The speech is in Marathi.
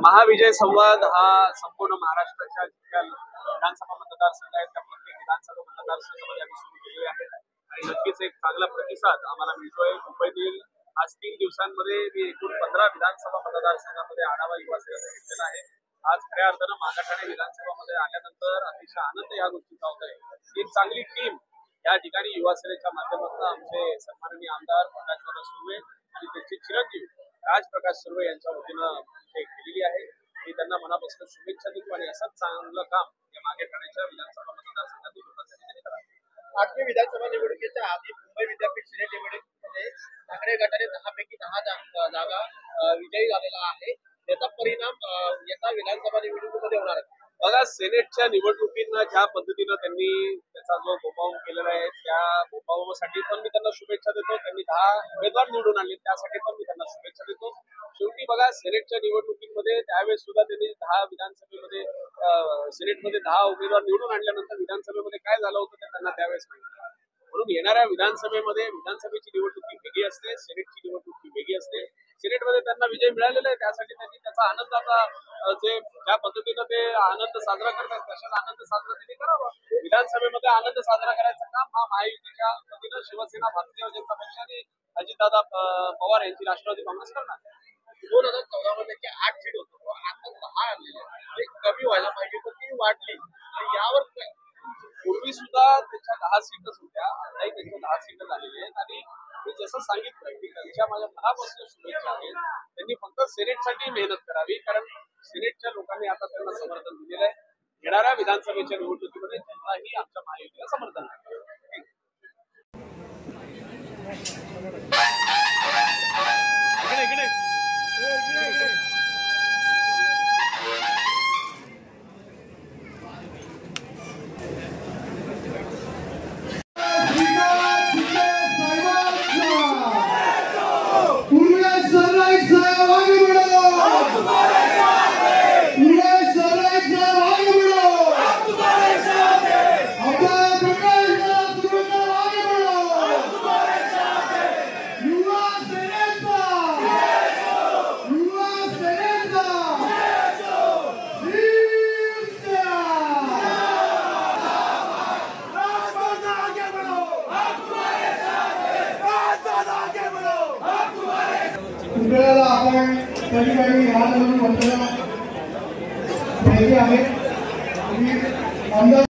महाविजय संवाद हा संपूर्ण महाराष्ट्राच्या जिल्ह्या विधानसभा मतदारसंघ आहेत त्या प्रत्येक विधानसभा मतदारसंघामध्ये आम्ही सुरू केलेले आहे आणि नक्कीच एक चांगला प्रतिसाद आम्हाला मिळतोय। मुंबईतील आज 3 दिवसांमध्ये मी एकूण 15 विधानसभा मतदारसंघामध्ये आढावा युवासेनेचा घेतलेला आहे। आज खऱ्या अर्थानं मागाठाणे विधानसभामध्ये आल्यानंतर अतिशय आनंद या गोष्टीचा होत आहे। एक चांगली टीम या ठिकाणी युवासेनेच्या माध्यमातून आमचे सन्माननीय आमदार प्रकाश सुर्वे आणि त्यांचे चिरंजीव राजप्रकाश सुर्वे यांच्या वतीनं केलेली आहे। मी त्यांना मनापासून शुभेच्छा देतो आणि असंच चांगलं काम या मागेठाण्याच्या विधानसभा मतदारसंघातील लोकांसाठी करावं। 8वी विधानसभा निवडणुकीच्या आधी मुंबई विद्यापीठ सिनेट निवडणुकीमध्ये ठाकरे गटाने 10 पैकी 10 जागा विजयी झालेला आहे। त्याचा परिणाम येत्या विधानसभा निवडणुकीमध्ये होणार आहे। बघा, सेनेटच्या निवडणुकींना ज्या पद्धतीनं त्यांनी त्याचा जो बोंबाबोंब केलेला आहे त्या बोंबाबोंबासाठी पण मी त्यांना शुभेच्छा देतो। त्यांनी 10 उमेदवार निवडून आणले त्यासाठी पण मी त्यांना शुभेच्छा देतो। शेवटी बघा, सेनेटच्या निवडणुकीमध्ये त्यावेळेस सुद्धा त्यांनी 10 विधानसभेमध्ये सेनेटमध्ये 10 उमेदवार निवडून आणल्यानंतर विधानसभेमध्ये काय झालं होतं ते त्यांना त्यावेळेस माहिती आहे। म्हणून येणाऱ्या विधानसभेमध्ये विधानसभेची निवडणूक ही वेगळी असते, सेनेटची निवडणूक ही वेगळी असते। सेनेटमध्ये त्यांना विजय मिळालेला आहे त्यासाठी त्यांनी त्याचा आनंद आता जे ज्या पद्धतीनं ते आनंद साजरा करतात तशाच आनंद साजरा त्यांनी करावा। विधानसभेमध्ये आनंद साजरा करायचं काम हा महायुतीच्या वतीनं शिवसेना, भारतीय जनता पक्ष आणि अजितदादा पवार यांची राष्ट्रवादी काँग्रेस करणार। 2014 मध्ये 8 सीट होतो, आता 10 आलेले कमी व्हायला पाहिजे पण ती वाढली। यावर पूर्वी सुद्धा त्याच्या 10 सीटच होत्या, आताही त्याच्या 10 सीट झालेल्या आहेत आणि मी जसं सांगितलं की त्यांच्या माझ्या मनापासून शुभेच्छा आहेत। त्यांनी फक्त सेनेटसाठी मेहनत करावी कारण सेनेटच्या लोकांनी आता त्यांना समर्थन दिलेलं आहे। येणाऱ्या विधानसभेच्या निवडणुकीमध्ये जनताही आमच्या महायुतीला समर्थन करेल। आपण कधी कधी राहत म्हणून म्हणतो